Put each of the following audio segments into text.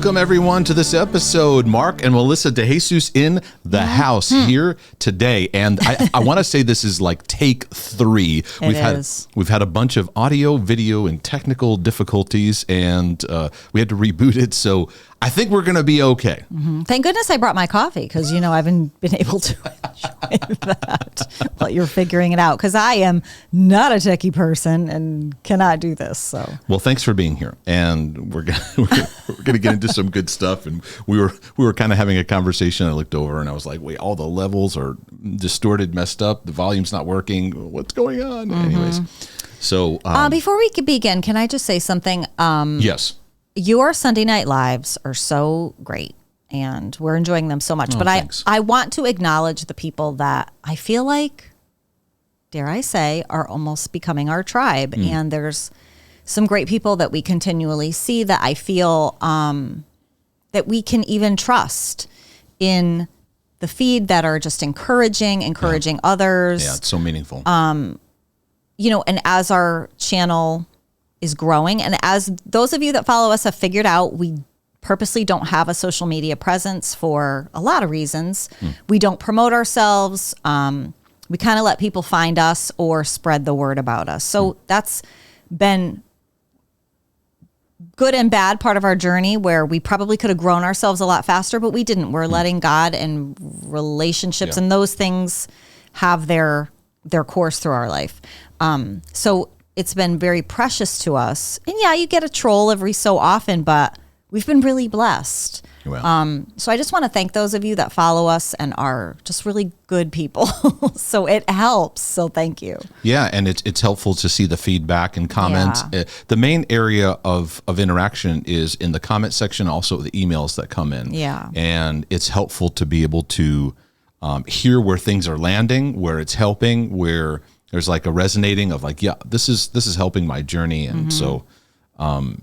Welcome, everyone, to this episode. Mark and Melissa De Jesus in the house here today. And I want to say this is like take 3. We've had a bunch of audio, video, and technical difficulties, and we had to reboot it. So I think we're going to be okay. Mm-hmm. Thank goodness I brought my coffee because, I haven't been able to enjoy that while you're figuring it out because I am not a techie person and cannot do this. So, well, thanks for being here, and we're gonna get into some good stuff. And we were kind of having a conversation. I looked over and I was like, "Wait, all the levels are distorted, messed up. The volume's not working. What's going on?" Mm-hmm. Anyways, so before we begin, can I just say something? Yes. Your Sunday Night Lives are so great, and we're enjoying them so much. But thanks. I want to acknowledge the people that I feel like, dare I say, are almost becoming our tribe. And there's some great people that we continually see that I feel that we can even trust in the feed that are just encouraging others. Yeah, it's so meaningful. And as our channel is growing. And as those of you that follow us have figured out, we purposely don't have a social media presence for a lot of reasons. We don't promote ourselves. We kind of let people find us or spread the word about us. So that's been good and bad part of our journey where we probably could have grown ourselves a lot faster, but we didn't. We're letting God and relationships and those things have their course through our life. So it's been very precious to us. And yeah, you get a troll every so often, but we've been really blessed. Well. So I just want to thank those of you that follow us and are just really good people. So it helps. So thank you. Yeah, and it's helpful to see the feedback and comments. Yeah. The main area of interaction is in the comment section, also the emails that come in. Yeah. And it's helpful to be able to hear where things are landing, where it's helping, where there's like a resonating of like, yeah, this is helping my journey. And so, so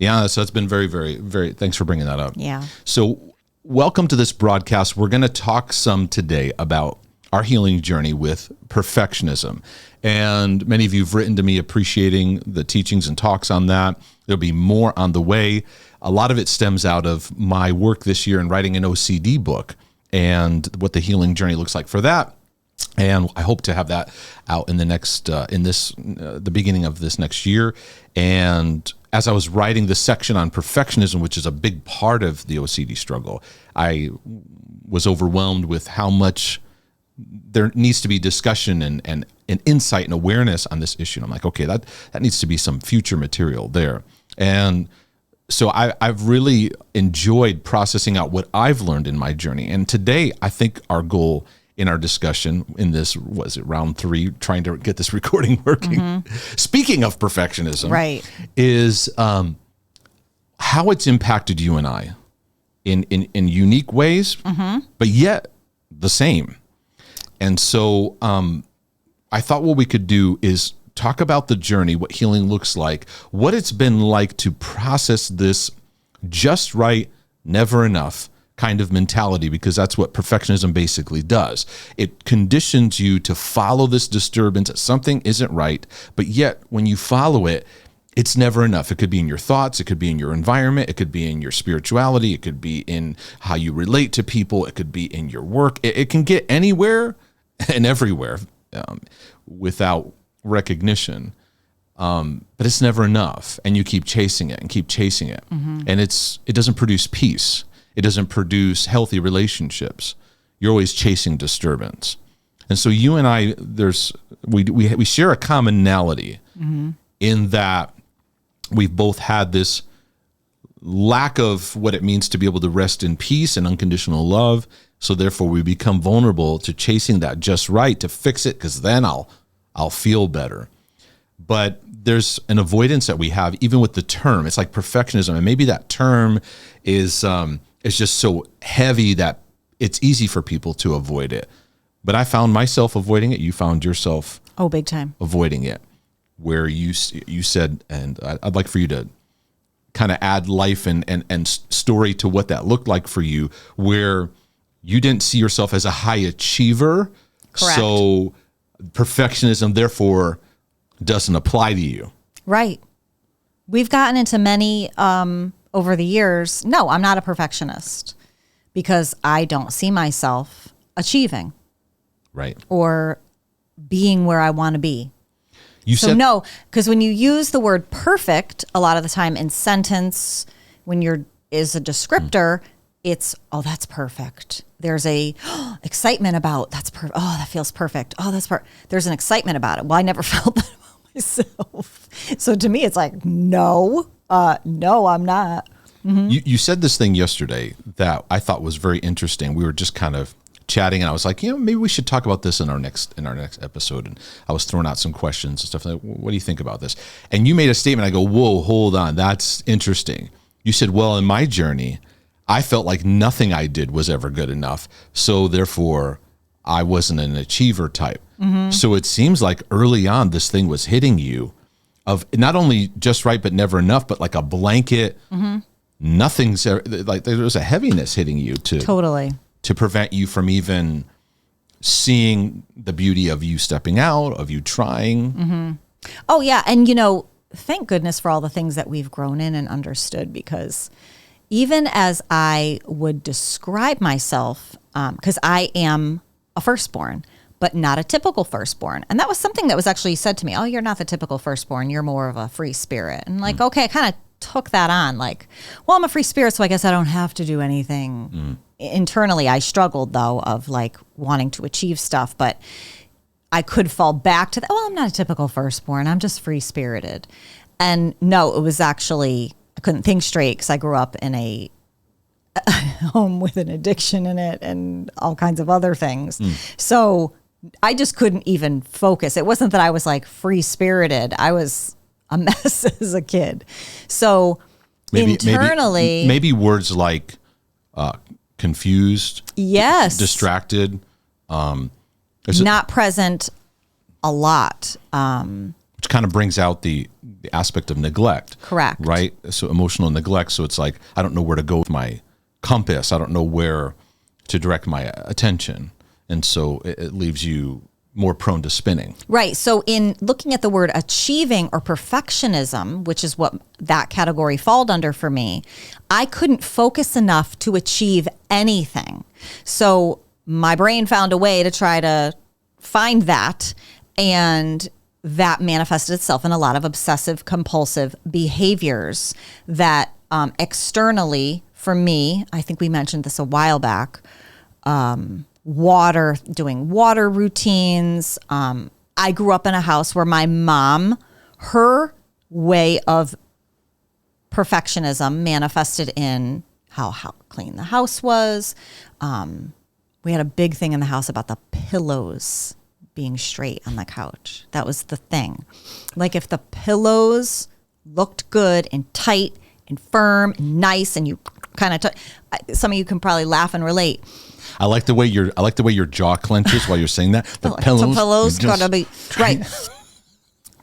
it's been very, very, very, thanks for bringing that up. Yeah. So welcome to this broadcast. We're going to talk some today about our healing journey with perfectionism. And many of you have written to me appreciating the teachings and talks on that. There'll be more on the way. A lot of it stems out of my work this year in writing an OCD book and what the healing journey looks like for that. And I hope to have that out in the next, the beginning of this next year. And as I was writing the section on perfectionism, which is a big part of the OCD struggle, I was overwhelmed with how much there needs to be discussion and insight and awareness on this issue. And I'm like, okay, that needs to be some future material there. And so I've really enjoyed processing out what I've learned in my journey. And today, I think our goal in our discussion in this, was it round 3, trying to get this recording working. Speaking of perfectionism, right, is how it's impacted you and I in unique ways, but yet the same. And so I thought what we could do is talk about the journey, what healing looks like, what it's been like to process this just right, never enough kind of mentality, because that's what perfectionism basically does. It conditions you to follow this disturbance that something isn't right, but yet when you follow it, it's never enough. It could be in your thoughts, it could be in your environment, it could be in your spirituality, it could be in how you relate to people, it could be in your work. It can get anywhere and everywhere without recognition. But it's never enough, and you keep chasing it and keep chasing it. And it doesn't produce peace. It doesn't produce healthy relationships. You're always chasing disturbance. And so you and I, we share a commonality in that we've both had this lack of what it means to be able to rest in peace and unconditional love. So therefore we become vulnerable to chasing that just right to fix it, because then I'll feel better. But there's an avoidance that we have even with the term. It's like perfectionism, and maybe that term is just so heavy that it's easy for people to avoid it. But I found myself avoiding it. You found yourself big time avoiding it, where you said, and I'd like for you to kind of add life and story to what that looked like for you, where you didn't see yourself as a high achiever. Correct. So perfectionism, therefore, doesn't apply to you. Right. We've gotten into many over the years, no, I'm not a perfectionist because I don't see myself achieving. Right. Or being where I want to be. No, because when you use the word perfect, a lot of the time in sentence, when is a descriptor, it's, oh, that's perfect. There's a excitement about, that's perfect. Oh, that feels perfect. Oh, there's an excitement about it. Well, I never felt that about myself. So to me, it's like, no, I'm not. Mm-hmm. You said this thing yesterday that I thought was very interesting. We were just kind of chatting, and I was like, maybe we should talk about this in our next episode. And I was throwing out some questions and stuff like, what do you think about this? And you made a statement. I go, whoa, hold on, that's interesting. You said, well, in my journey, I felt like nothing I did was ever good enough, so therefore I wasn't an achiever type. Mm-hmm. So it seems like early on this thing was hitting you of not only just right but never enough, but like a blanket. Mm-hmm. Nothing's like, there was a heaviness hitting you to prevent you from even seeing the beauty of you stepping out, of you trying. Mm-hmm. Oh, yeah. And, thank goodness for all the things that we've grown in and understood, because even as I would describe myself, because I am a firstborn, but not a typical firstborn. And that was something that was actually said to me, oh, you're not the typical firstborn. You're more of a free spirit. And like, okay, I kind of took that on, like, well, I'm a free spirit, so I guess I don't have to do anything. Internally, I struggled, though, of like wanting to achieve stuff, but I could fall back to that. Well, I'm not a typical firstborn. I'm just free spirited. And no, it was actually, I couldn't think straight because I grew up in a home with an addiction in it and all kinds of other things. So I just couldn't even focus. It wasn't that I was like free spirited. I was a mess as a kid. So internally, maybe words like confused, yes, distracted, not present a lot, which kind of brings out the aspect of neglect. Correct. Right. So emotional neglect. So it's like, I don't know where to go with my compass. I don't know where to direct my attention. And so it leaves you more prone to spinning. Right. So in looking at the word achieving or perfectionism, which is what that category falled under for me, I couldn't focus enough to achieve anything. So my brain found a way to try to find that, and that manifested itself in a lot of obsessive compulsive behaviors that externally, for me, I think we mentioned this a while back, doing water routines. I grew up in a house where my mom, her way of perfectionism manifested in how clean the house was. We had a big thing in the house about the pillows being straight on the couch. That was the thing. Like if the pillows looked good and tight and firm and nice, and you kind of some of you can probably laugh and relate. I like the way your jaw clenches while you're saying that. The pillows gotta be right.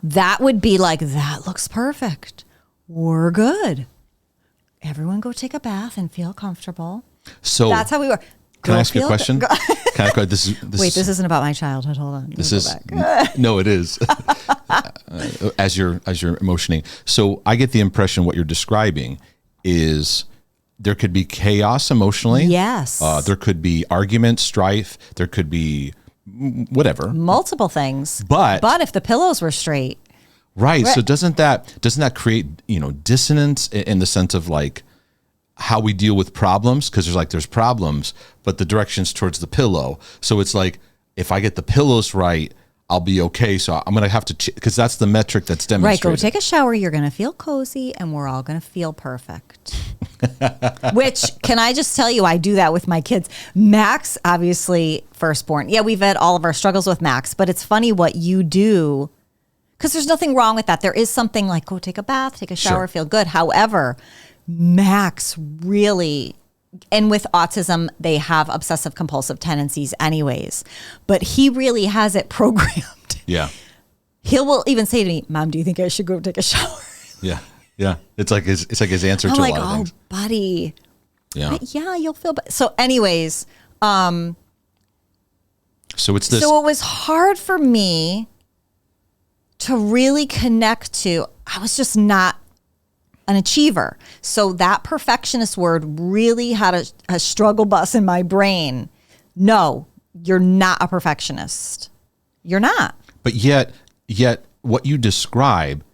That would be like, that looks perfect. We're good. Everyone go take a bath and feel comfortable. So that's how we were. Can I ask you a question? Wait, this isn't about my childhood. Hold on. No, it is. As you're emotioning. So I get the impression what you're describing is there could be chaos emotionally. Yes. There could be argument, strife. There could be whatever. Multiple things. But if the pillows were straight. Right. So doesn't that create, dissonance in the sense of like how we deal with problems? Because there's problems, but the direction's towards the pillow. So it's like, if I get the pillows right, I'll be okay. So I'm going to have to, because that's the metric that's demonstrated. Right. Go take a shower. You're going to feel cozy and we're all going to feel perfect. Which, can I just tell you, I do that with my kids. Max, obviously firstborn. Yeah, we've had all of our struggles with Max, but it's funny what you do, because there's nothing wrong with that. There is something like, go take a bath, take a shower, feel good. However, Max really, and with autism, they have obsessive compulsive tendencies anyways, but he really has it programmed. Yeah. He will even say to me, Mom, do you think I should go take a shower? Yeah. Yeah. It's like his answer to a lot of things. Buddy. Yeah. Yeah, you'll feel better. So anyways, so it's this. So it was hard for me to really connect to, I was just not an achiever. So that perfectionist word really had a struggle bus in my brain. No, you're not a perfectionist. You're not. But yet what you describe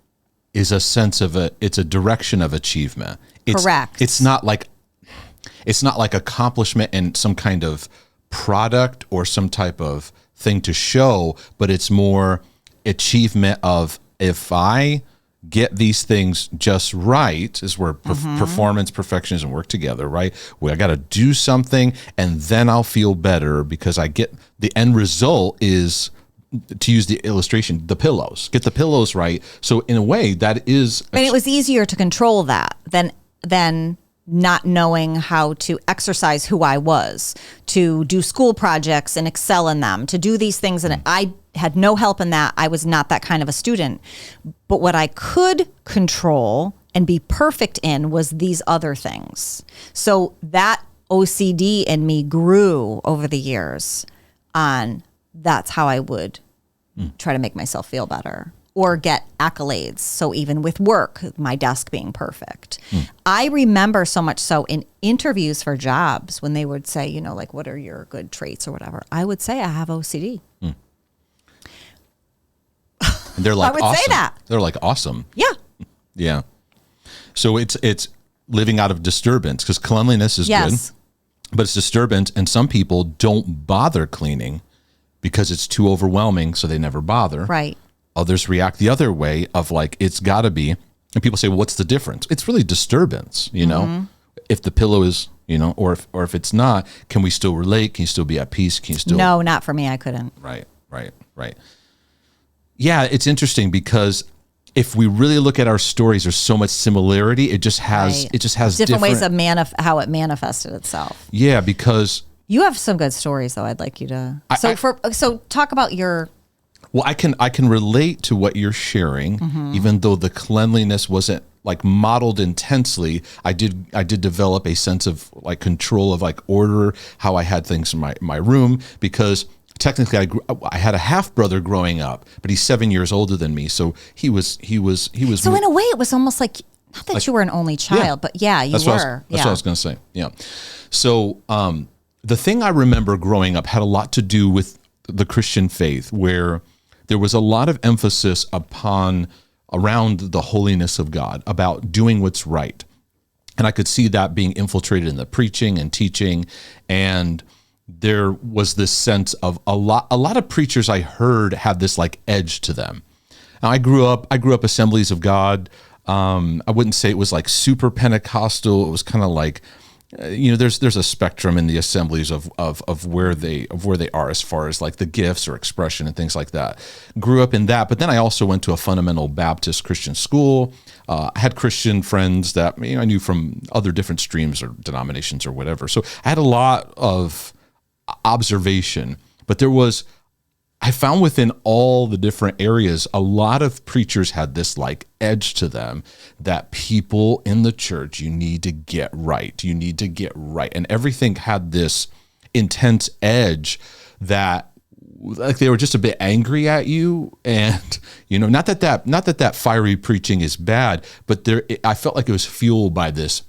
is a sense of it's a direction of achievement. Correct. It's not like accomplishment and some kind of product or some type of thing to show, but it's more achievement of, if I get these things just right, is where performance, perfectionism work together, right? Where I got to do something and then I'll feel better because I get the end result is, to use the illustration, the pillows. Get the pillows right. So in a way, that is. And it was easier to control that than not knowing how to exercise who I was, to do school projects and excel in them, to do these things. And I had no help in that. I was not that kind of a student. But what I could control and be perfect in was these other things. So that OCD in me grew over the years on that's how I would try to make myself feel better or get accolades. So even with work, my desk being perfect. I remember so much so in interviews for jobs when they would say, like, what are your good traits or whatever, I would say I have OCD. And they're like, I would awesome. say that. They're like, awesome. Yeah. Yeah. So it's living out of disturbance, because cleanliness is good, but it's disturbance. And some people don't bother cleaning because it's too overwhelming, so they never bother. Right. Others react the other way of like, it's got to be. And people say, well, what's the difference? It's really disturbance, If the pillow is, or if it's not, can we still relate? Can you still be at peace? Can you still? No, not for me. I couldn't. Right. Yeah, it's interesting because if we really look at our stories, there's so much similarity. It just has different ways of how it manifested itself. Yeah, because you have some good stories, though. I'd like you to. So talk about your. Well, I can relate to what you're sharing, even though the cleanliness wasn't like modeled intensely. I did develop a sense of like control of like order, how I had things in my room, because technically I had a half brother growing up, but he's 7 years older than me, so he was. So in a way, it was almost like not that you were an only child, but you were. That's what I was going to say. Yeah. So the thing I remember growing up had a lot to do with the Christian faith, where there was a lot of emphasis around the holiness of God, about doing what's right. And I could see that being infiltrated in the preaching and teaching. And there was this sense of a lot of preachers I heard had this like edge to them. Now I grew up Assemblies of God. I wouldn't say it was like super Pentecostal. It was kind of like, there's a spectrum in the assemblies of where they are as far as like the gifts or expression and things like that. Grew up in that, but then I also went to a fundamental Baptist Christian school. I had Christian friends that I knew from other different streams or denominations or whatever. So I had a lot of observation, but I found within all the different areas, a lot of preachers had this like edge to them that people in the church, you need to get right. You need to get right. And everything had this intense edge that like they were just a bit angry at you. And, not that fiery preaching is bad, but I felt like it was fueled by this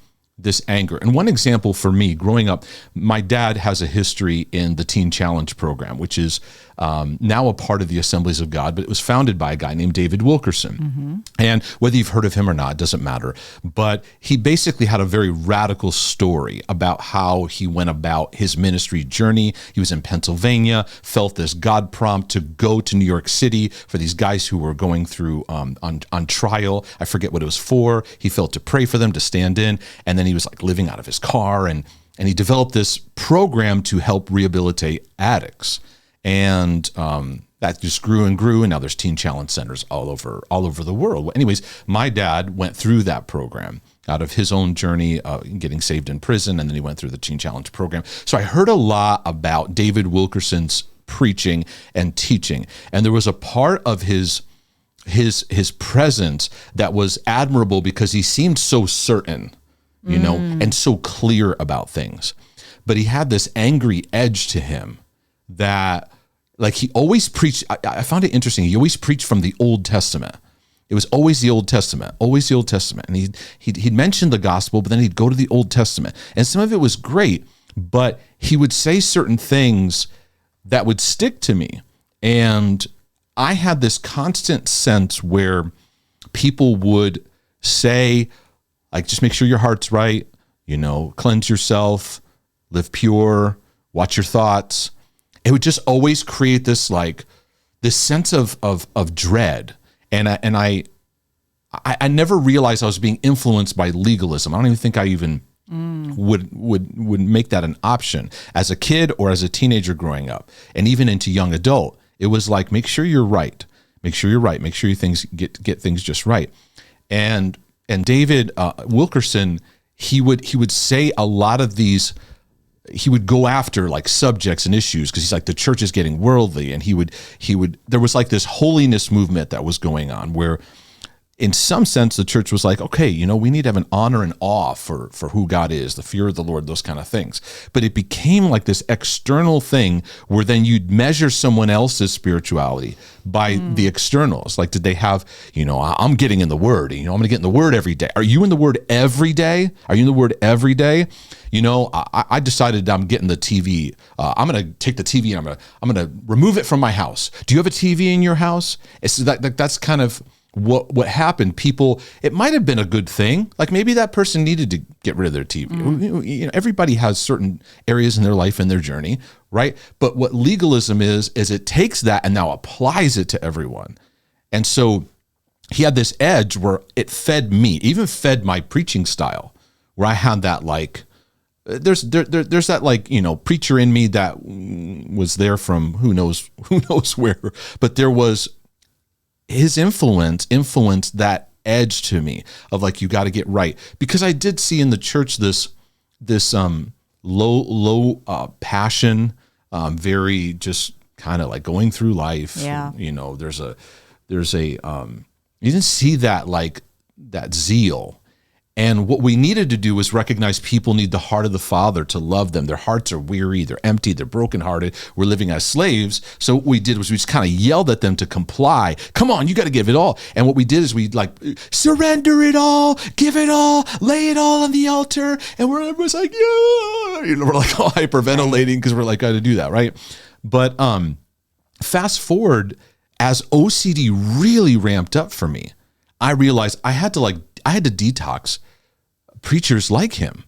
anger. And one example for me growing up, my dad has a history in the Teen Challenge program, which is now a part of the Assemblies of God, but it was founded by a guy named David Wilkerson. And whether you've heard of him or not, doesn't matter. But he basically had a very radical story about how he went about his ministry journey. He was in Pennsylvania, felt this God prompt to go to New York City for these guys who were going through on trial. I forget what it was for. He felt to pray for them, to stand in. And then he was like living out of his car, and he developed this program to help rehabilitate addicts. And that just grew and grew, and now there's Teen Challenge centers all over the world. Anyways, my dad went through that program out of his own journey, getting saved in prison, and then he went through the Teen Challenge program. So I heard a lot about David Wilkerson's preaching and teaching, and there was a part of his presence that was admirable because he seemed so certain, and so clear about things. But he had this angry edge to him that, like, he always preached. I found it interesting. He always preached from the Old Testament. It was always the Old Testament, always the Old Testament. And he'd mention the gospel, but then he'd go to the Old Testament. And some of it was great, but he would say certain things that would stick to me. And I had this constant sense where people would say, like, just make sure your heart's right, cleanse yourself, live pure, watch your thoughts. It would just always create this sense of dread. And I never realized I was being influenced by legalism. I don't even think I even would make that an option as a kid or as a teenager growing up, and even into young adult. It was like, make sure you're right. Make sure you're right. Make sure you get things just right. And David Wilkerson, he would say a lot of these. He would go after like subjects and issues because he's like, the church is getting worldly, and he would there was like this holiness movement that was going on where, in some sense, the church was like, okay, we need to have an honor and awe for who God is, the fear of the Lord, those kind of things. But it became like this external thing where then you'd measure someone else's spirituality by the externals. Like, did they have, I'm getting in the Word, I'm going to get in the Word every day. Are you in the Word every day? Are you in the Word every day? I decided I'm getting the TV. I'm going to take the TV and I'm going to remove it from my house. Do you have a TV in your house? It's that's kind of what happened. People, it might have been a good thing. Like, maybe that person needed to get rid of their TV. Everybody has certain areas in their life and their journey, right? But what legalism is it takes that and now applies it to everyone. And so he had this edge where it fed me, even fed my preaching style, where I had that there's that preacher in me that was there from who knows where, but there was his influenced that edge to me of like, you got to get right, because I did see in the church this low passion, very just kind of like going through life. Yeah. There's a you didn't see that zeal. And what we needed to do was recognize people need the heart of the Father to love them. Their hearts are weary, they're empty, they're brokenhearted. We're living as slaves. So what we did was we just kind of yelled at them to comply. Come on, you got to give it all. And what we did is we surrender it all, give it all, lay it all on the altar. And everyone's like, yeah. We're like all hyperventilating because we're like, got to do that, right? But fast forward, as OCD really ramped up for me, I realized I had to detox preachers like him,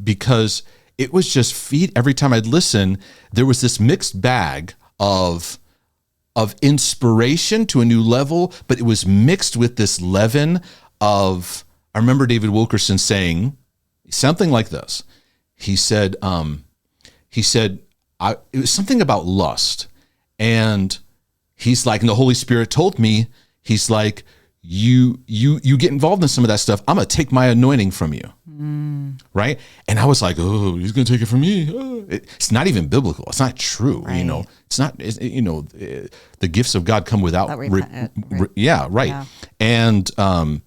because it was just every time I'd listen, there was this mixed bag of inspiration to a new level, but it was mixed with this leaven of, I remember David Wilkerson saying something like this. He said, it was something about lust, and he's like, and the Holy Spirit told me, he's like, you get involved in some of that stuff, I'm going to take my anointing from you. Right? And I was like, oh, he's going to take it from me. Oh. It's not even biblical. It's not true. Right. It's not, the gifts of God come without. Right. Yeah. Right. Yeah. And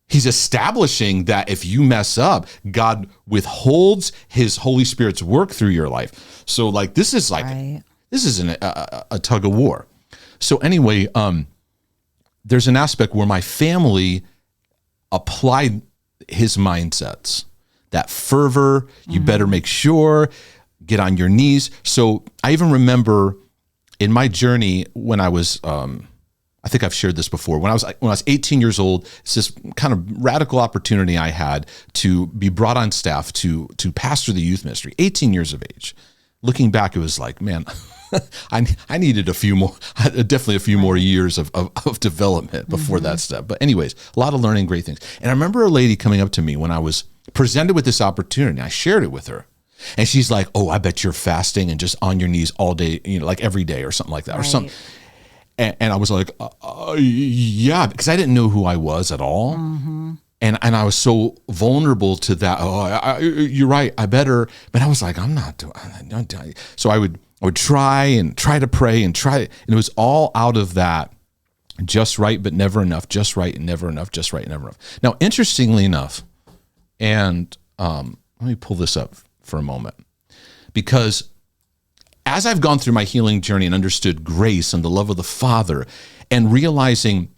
he's establishing that if you mess up, God withholds his Holy Spirit's work through your life. So like, this is this isn't a tug of war. So anyway, there's an aspect where my family applied his mindsets, that fervor, you better make sure, get on your knees. So I even remember in my journey when I was, I think I've shared this before, when I was 18 years old, it's this kind of radical opportunity I had to be brought on staff to pastor the youth ministry, 18 years of age. Looking back, it was like, man, I needed definitely a few more years of development before that step. But anyways, a lot of learning, great things. And I remember a lady coming up to me when I was presented with this opportunity. I shared it with her. And she's like, oh, I bet you're fasting and just on your knees all day, like every day or something like that, or something. And I was like, yeah, because I didn't know who I was at all. And I was so vulnerable to that. You're right, I better. But I was like, I'm not doing. So I would try to pray and try. And it was all out of that, just right, but never enough, just right and never enough, just right and never enough. Now, interestingly enough, and let me pull this up for a moment, because as I've gone through my healing journey and understood grace and the love of the Father and realizing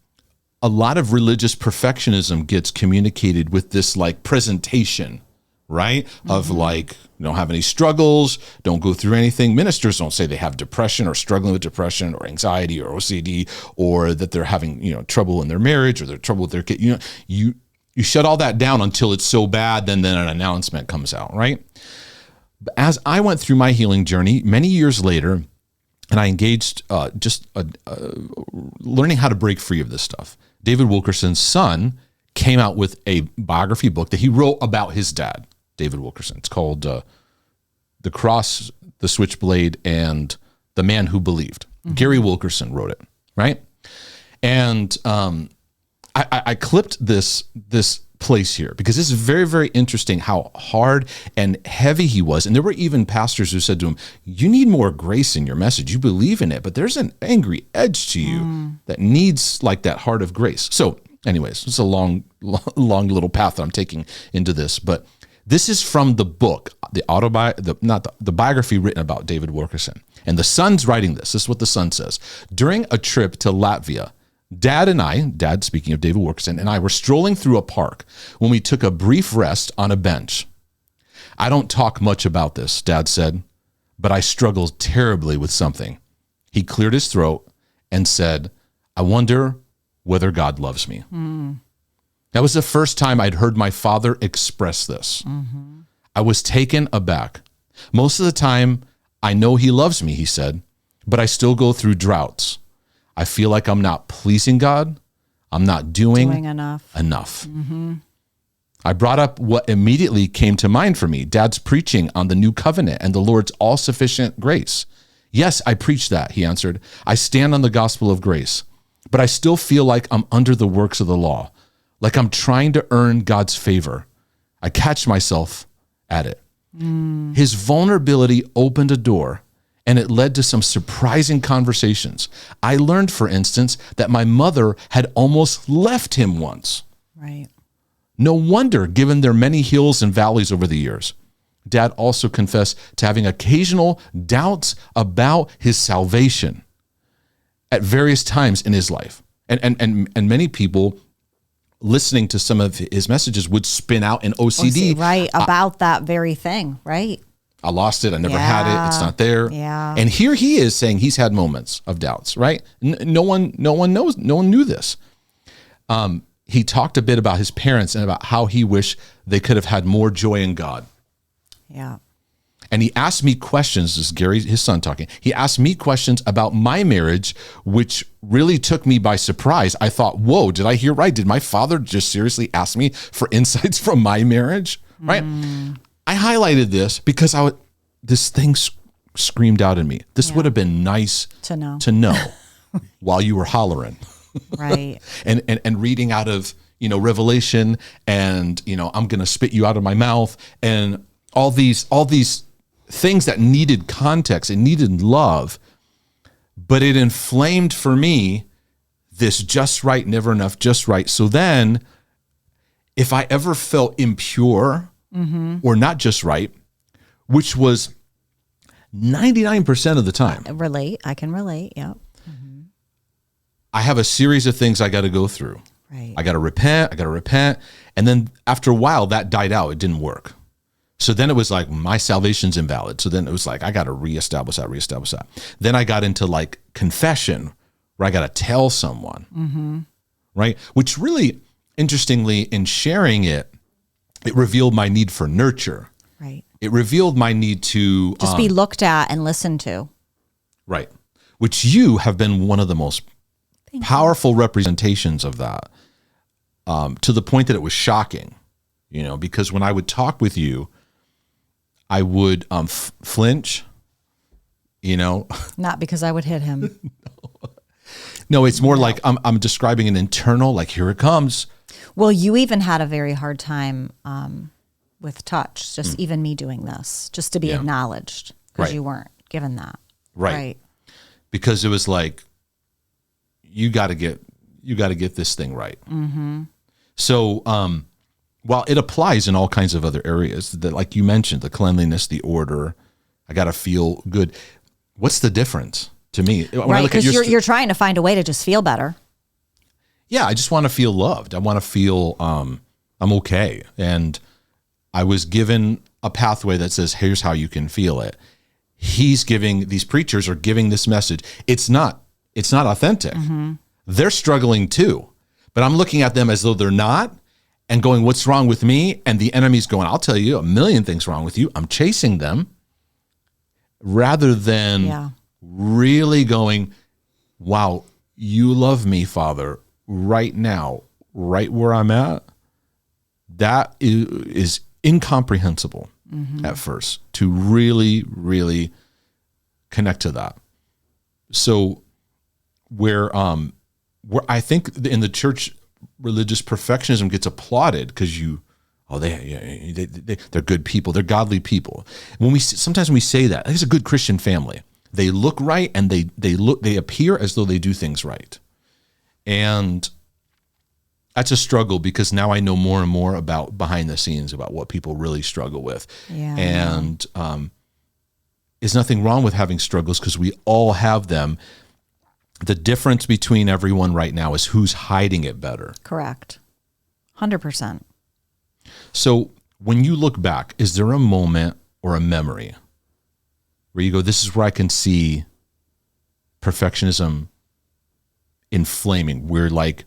a lot of religious perfectionism gets communicated with this like presentation, right? Of like, you don't have any struggles, don't go through anything. Ministers don't say they have depression or struggling with depression or anxiety or OCD, or that they're having, trouble in their marriage or they're trouble with their kid. You shut all that down until it's so bad, then an announcement comes out, right? But as I went through my healing journey many years later, and I engaged learning how to break free of this stuff, David Wilkerson's son came out with a biography book that he wrote about his dad, David Wilkerson. It's called The Cross, the Switchblade, and The Man Who Believed. Gary Wilkerson wrote it, right? And I clipped this place here because this is very, very interesting how hard and heavy he was. And there were even pastors who said to him, you need more grace in your message. You believe in it, but there's an angry edge to you that needs like that heart of grace. So anyways, it's a long little path that I'm taking into this, but this is from the book, the biography written about David Wilkerson. And the son's writing this. This is what the son says. During a trip to Latvia, Dad, speaking of David Wilkerson, and I were strolling through a park when we took a brief rest on a bench. I don't talk much about this, Dad said, but I struggled terribly with something. He cleared his throat and said, I wonder whether God loves me. That was the first time I'd heard my father express this. I was taken aback. Most of the time, I know he loves me, he said, but I still go through droughts. I feel like I'm not pleasing God. I'm not doing enough. I brought up what immediately came to mind for me, Dad's preaching on the new covenant and the Lord's all-sufficient grace. Yes, I preach that, he answered. I stand on the gospel of grace, but I still feel like I'm under the works of the law, like I'm trying to earn God's favor. I catch myself at it. His vulnerability opened a door, and it led to some surprising conversations. I learned, for instance, that my mother had almost left him once. Right. No wonder, given their many hills and valleys over the years. Dad also confessed to having occasional doubts about his salvation at various times in his life. And many people listening to some of his messages would spin out an OCD. Right, about that very thing, right? I lost it. I never had it. It's not there. Yeah. And here he is saying he's had moments of doubts, right? No one knows. No one knew this. He talked a bit about his parents and about how he wished they could have had more joy in God. Yeah. And he asked me questions. This is Gary, his son, talking. He asked me questions about my marriage, which really took me by surprise. I thought, whoa, did I hear right? Did my father just seriously ask me for insights from my marriage? Right? I highlighted this because this thing screamed out in me. This would have been nice to know while you were hollering. Right. and reading out of, Revelation and, I'm going to spit you out of my mouth and all these things that needed context and needed love, but it inflamed for me this just right, never enough, just right. So then if I ever felt impure or not just right, which was 99% of the time. I can relate. Yeah. I have a series of things I got to go through. Right. I got to repent. And then after a while that died out. It didn't work. So then it was like my salvation's invalid. So then it was like, I got to reestablish that. Then I got into like confession where I got to tell someone, right? Which really, interestingly, in sharing it revealed my need for nurture. Right. It revealed my need to just be looked at and listened to. Right. Which you have been one of the most powerful representations of that, to the point that it was shocking, because when I would talk with you, I would flinch, Not because I would hit him. No, it's more like I'm describing an internal, like, here it comes. Well, you even had a very hard time with touch, just even me doing this, just to be acknowledged, because you weren't given that. Right. Because it was like, you got to get this thing right. So while it applies in all kinds of other areas, that, like you mentioned, the cleanliness, the order, I got to feel good. What's the difference to me? When right, because you're trying to find a way to just feel better. yeah, I just want to feel loved. I want to feel I'm okay. And I was given a pathway that says, here's how you can feel it. These preachers are giving this message. It's not authentic. Mm-hmm. They're struggling too, but I'm looking at them as though they're not and going, what's wrong with me? And the enemy's going, I'll tell you a million things wrong with you. I'm chasing them rather than really going, wow, you love me, Father, right now, right where I'm at. That is incomprehensible at first to really, really connect to that. So where I think in the church, religious perfectionism gets applauded because they're good people, they're godly people. Sometimes when we say that, it's a good Christian family. They look right and they appear as though they do things right. And that's a struggle because now I know more and more about behind the scenes about what people really struggle with. Yeah. And there's nothing wrong with having struggles because we all have them. The difference between everyone right now is who's hiding it better. Correct. 100%. So when you look back, is there a moment or a memory where you go, this is where I can see perfectionism inflaming, where like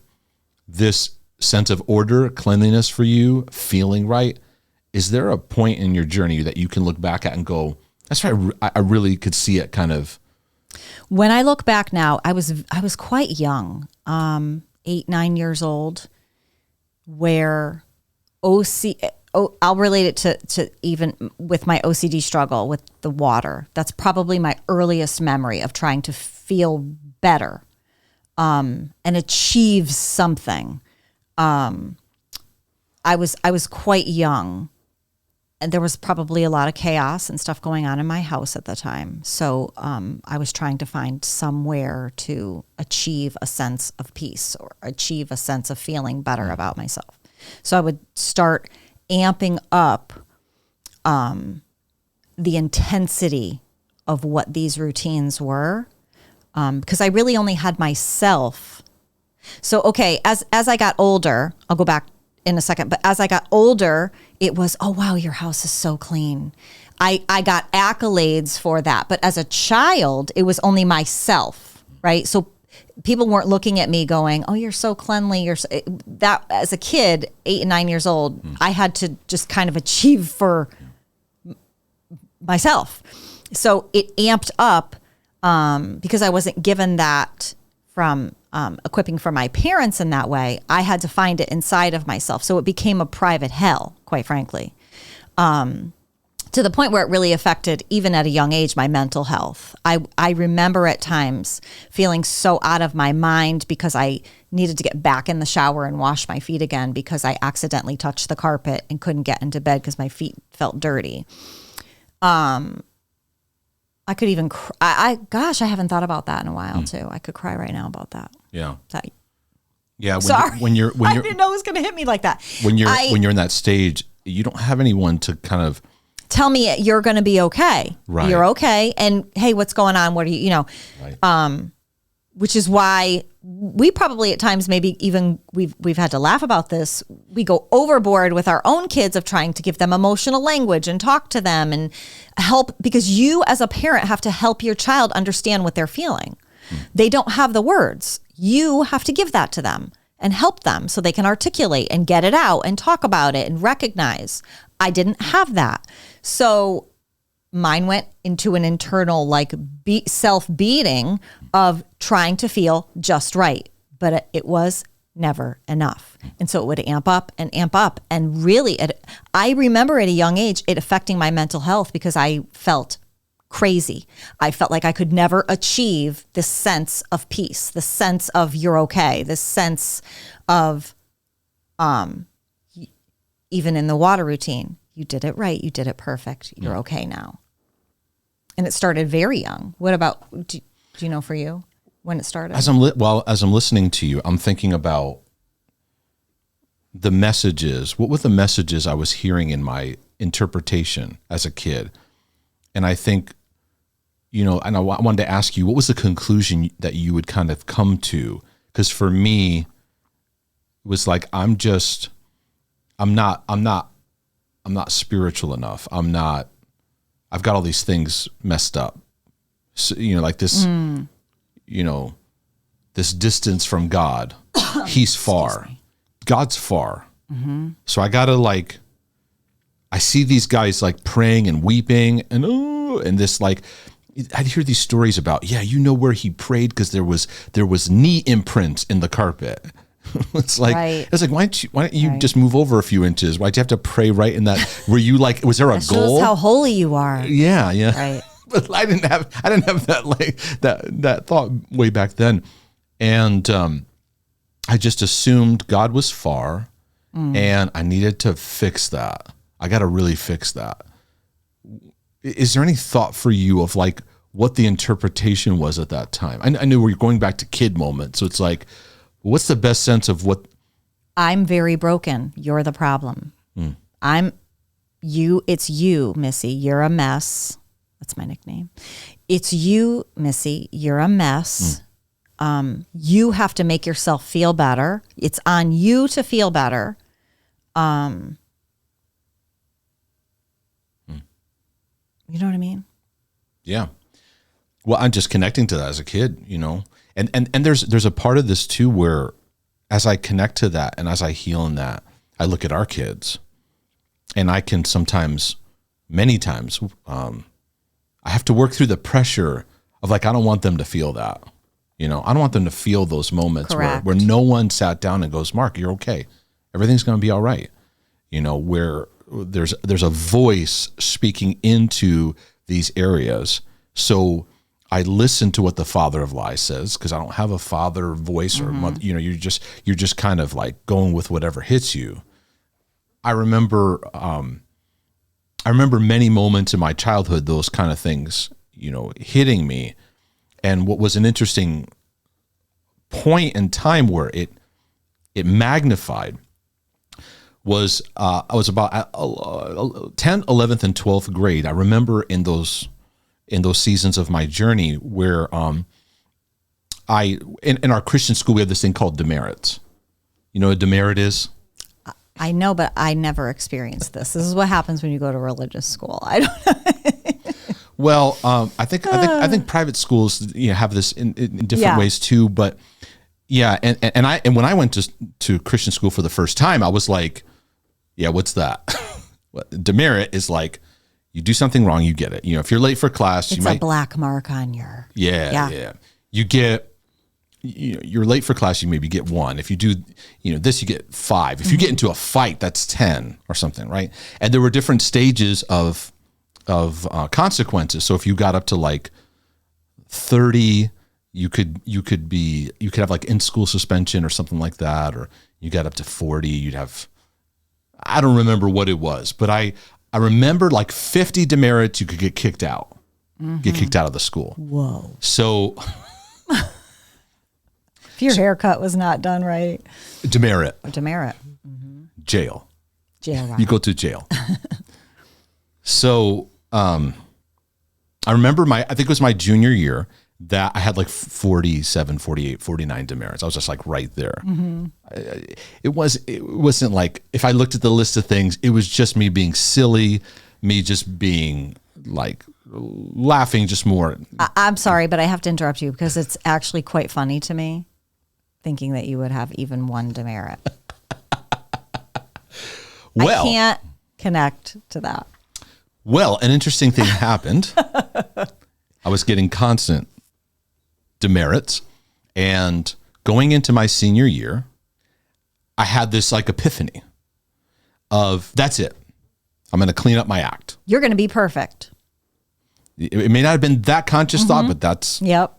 this sense of order, cleanliness for you, feeling right? Is there a point in your journey that you can look back at and go, that's right, I really could see it kind of? When I look back now, I was quite young, 8, 9 years old, where I'll relate it to even with my OCD struggle with the water. That's probably my earliest memory of trying to feel better and achieve something. I was quite young, and there was probably a lot of chaos and stuff going on in my house at the time. So I was trying to find somewhere to achieve a sense of peace or achieve a sense of feeling better about myself. So I would start amping up the intensity of what these routines were, because I really only had myself. So, okay, as I got older, I'll go back in a second, but as I got older, it was, oh, wow, your house is so clean. I got accolades for that. But as a child, it was only myself, right? So people weren't looking at me going, oh, you're so cleanly. That as a kid, 8 and 9 years old, I had to just kind of achieve for myself. So it amped up because I wasn't given that from equipping for my parents in that way. I had to find it inside of myself. So it became a private hell, quite frankly, to the point where it really affected, even at a young age, my mental health. I remember at times feeling so out of my mind because I needed to get back in the shower and wash my feet again because I accidentally touched the carpet and couldn't get into bed because my feet felt dirty. I could even I haven't thought about that in a while too. I could cry right now about that. Yeah. Yeah. Sorry. When you're I didn't know it was going to hit me like that. When you're in that stage, you don't have anyone to kind of tell me you're going to be okay. Right. You're okay. And hey, what's going on? What are you, right. Which is why we probably at times, maybe even we've had to laugh about this. We go overboard with our own kids of trying to give them emotional language and talk to them and help, because you as a parent have to help your child understand what they're feeling. They don't have the words. You have to give that to them and help them so they can articulate and get it out and talk about it and recognize. I didn't have that. So mine went into an internal self-beating of trying to feel just right, but it was never enough. And so it would amp up. And really, I remember at a young age, it affecting my mental health because I felt crazy. I felt like I could never achieve this sense of peace, the sense of you're okay, this sense of, even in the water routine, you did it right, you did it perfect, you're okay now. And it started very young. What about, do you know for you when it started? As I'm listening to you, I'm thinking about the messages. What were the messages I was hearing in my interpretation as a kid? And I think, and I wanted to ask you, what was the conclusion that you would kind of come to? Because for me, was like, I'm not spiritual enough. I've got all these things messed up. So, like this, this distance from God. He's far. God's far. Mm-hmm. So I gotta I see these guys praying and weeping and this I'd hear these stories about, where he prayed because there was knee imprints in the carpet. It's like, right. It's like, why don't you just move over a few inches? Why'd you have to pray right in that? Were you was there a that goal? Shows how holy you are. Yeah. Right. But I didn't have that thought way back then. And I just assumed God was far and I needed to fix that. I got to really fix that. Is there any thought for you of what the interpretation was at that time? I knew we were going back to kid moments. So it's what's the best sense of what? I'm very broken. You're the problem. It's you, Missy. You're a mess. That's my nickname. It's you, Missy. You're a mess. You have to make yourself feel better. It's on you to feel better. You know what I mean? Yeah. Well, I'm just connecting to that as a kid, and there's a part of this too, where as I connect to that and as I heal in that, I look at our kids and I can many times, I have to work through the pressure of I don't want them to feel that, I don't want them to feel those moments where no one sat down and goes, Mark, you're okay. Everything's going to be all right. Where there's a voice speaking into these areas. So I listen to what the father of lies says because I don't have a father voice or mother. You're just kind of going with whatever hits you. I remember many moments in my childhood, those kind of things, hitting me. And what was an interesting point in time where it magnified was I was about 10th, 11th, and 12th grade. I remember in those seasons of my journey where in our Christian school, we have this thing called demerits. You know what a demerit is? I know, but I never experienced this. This is what happens when you go to religious school. I don't know. Well, I think private schools have this in different ways too. But yeah, and when I went to Christian school for the first time, I was like, yeah, what's that? Demerit is you do something wrong, you get it. If you're late for class, it's a black mark on your. Yeah. You get, you're late for class, you maybe get 1. If you do, this, you get 5. If you get into a fight, that's 10 or something, right? And there were different stages of consequences. So if you got up to 30, you could have in-school suspension or something like that, or you got up to 40, you'd have. I don't remember what it was, but I remember 50 demerits, you could get kicked out, get kicked out of the school. Whoa. So if your haircut was not done right. Demerit. Mm-hmm. Jail. Right. You go to jail. So I remember I think it was my junior year that I had 47, 48, 49 demerits. I was just right there. Mm-hmm. It wasn't if I looked at the list of things, it was just me being silly, me just being laughing just more. I'm sorry, but I have to interrupt you because it's actually quite funny to me thinking that you would have even 1 demerit. Well, I can't connect to that. Well, an interesting thing happened. I was getting constant demerits, and going into my senior year, I had this epiphany of that's it. I'm going to clean up my act. You're going to be perfect. It may not have been that conscious thought, but that's. Yep.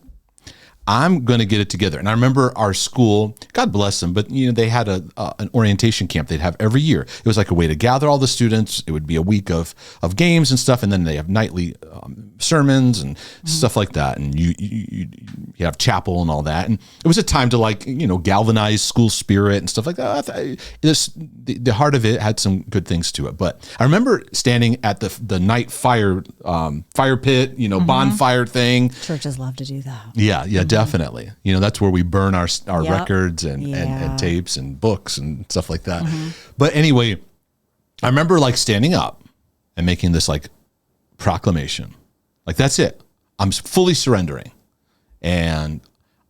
I'm going to get it together. And I remember our school, God bless them, but they had an orientation camp they'd have every year. It was a way to gather all the students. It would be a week of games and stuff, and then they have nightly sermons and stuff like that. And you have chapel and all that. And it was a time to galvanize school spirit and stuff like that. The heart of it had some good things to it. But I remember standing at the night fire pit, bonfire thing. Churches love to do that. Yeah, definitely. definitely. That's where we burn our Yep. records and Yeah. tapes and books and stuff like that. But anyway, I remember like standing up and making this like proclamation. Like, that's it. I'm fully surrendering and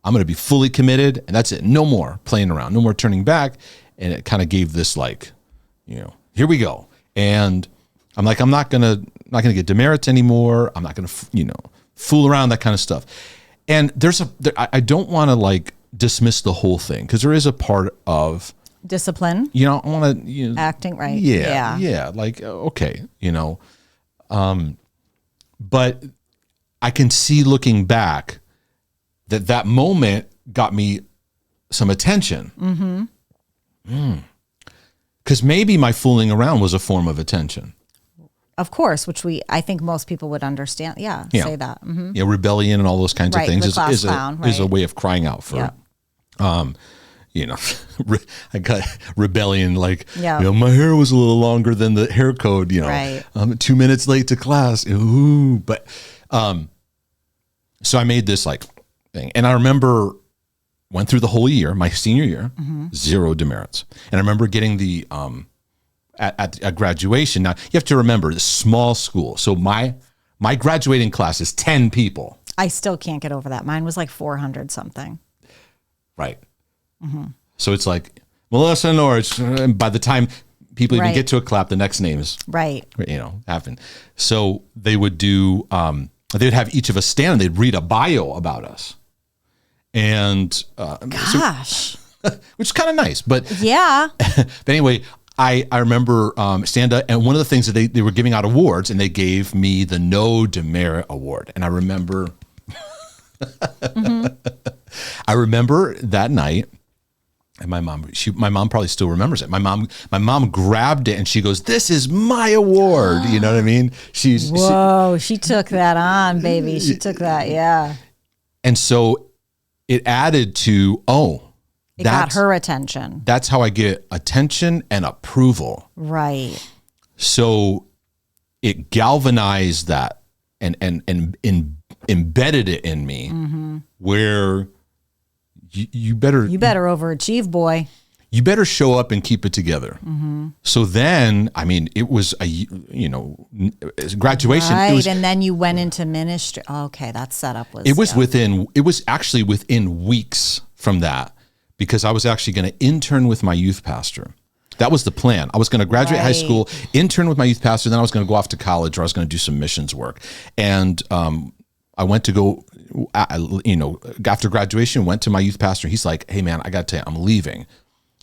I'm going to be fully committed, and that's it. No more playing around, no more turning back. And it kind of gave this like, here we go. And I'm like, I'm not going to get demerits anymore. I'm not going to, fool around, that kind of stuff. And I don't want to like dismiss the whole thing, because there is a part of discipline. I want to, Acting right. Yeah. Like, okay, but I can see looking back that moment got me some attention. Because maybe my fooling around was a form of attention. Of course, which I think most people would understand. Yeah. Say that. Mm-hmm. Yeah, rebellion and all those kinds of things is a way of crying out for. I got rebellion, like, my hair was a little longer than the hair code, I'm 2 minutes late to class. Ooh, but, so I made this like thing, and I remember went through the whole year, my senior year, 0 demerits. And I remember getting the, at graduation. Now you have to remember, the small school. So my graduating class is 10 people. I still can't get over that. Mine was like 400 something. Right. So it's like Melissa Norris, and by the time people even get to a clap, the next name is happened. So they would do, they'd have each of us stand and they'd read a bio about us. And, gosh, which is kind of nice, but yeah. But anyway, I remember, stand up, and one of the things that they were giving out awards, and they gave me the No Demerit Award. And I remember, I remember that night. And my mom probably still remembers it. My mom grabbed it and she goes, "This is my award." You know what I mean? She took that on, baby. She took that, yeah. And so it added to, it got her attention. That's how I get attention and approval. Right. So it galvanized that and embedded it in me, where you better overachieve, boy. You better show up and keep it together. So then, I mean, it was graduation. Right, and then you went into ministry. Okay, that setup was. It was actually within weeks from that, because I was actually going to intern with my youth pastor. That was the plan. I was going to graduate high school, intern with my youth pastor, then I was going to go off to college, or I was going to do some missions work. And I went to go, after graduation, went to my youth pastor. He's like, "Hey man, I got to tell you, I'm leaving."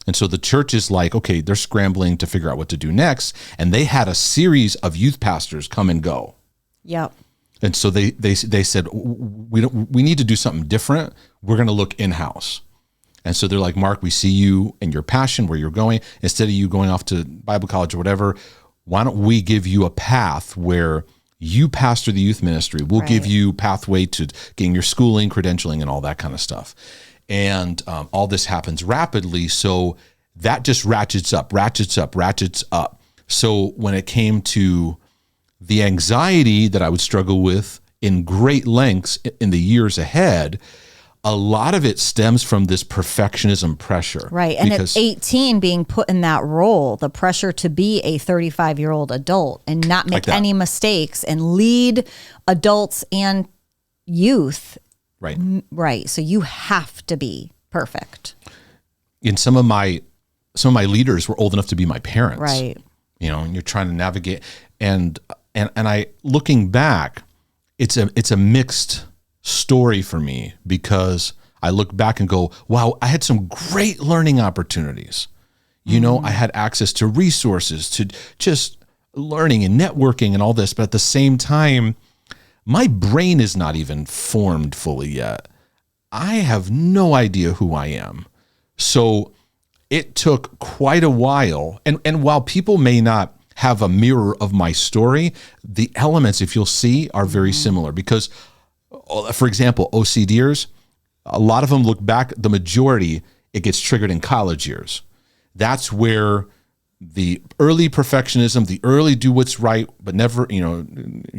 And so the church is like, okay, they're scrambling to figure out what to do next. And they had a series of youth pastors come and go. Yep. And so they said, we need to do something different. We're going to look in-house. And so they're like, "Mark, we see you and your passion, where you're going. Instead of you going off to Bible college or whatever, why don't we give you a path where you pastor the youth ministry? We'll give you pathway to getting your schooling, credentialing, and all that kind of stuff." And all this happens rapidly. So that just ratchets up. So when it came to the anxiety that I would struggle with in great lengths in the years ahead, a lot of it stems from this perfectionism pressure. Right. And at 18, being put in that role, the pressure to be a 35-year-old adult and not make any mistakes and lead adults and youth. Right. Right. So you have to be perfect. And some of my leaders were old enough to be my parents. Right. And you're trying to navigate. And I, looking back, it's a mixed story for me, because I look back and go, wow, I had some great learning opportunities. I had access to resources, to just learning and networking and all this. But at the same time, my brain is not even formed fully yet. I have no idea who I am. So it took quite a while. And while people may not have a mirror of my story, the elements, if you'll see, are very similar. Because, for example, OCDers, a lot of them look back, the majority, it gets triggered in college years. That's where the early perfectionism, the early do what's right, but never,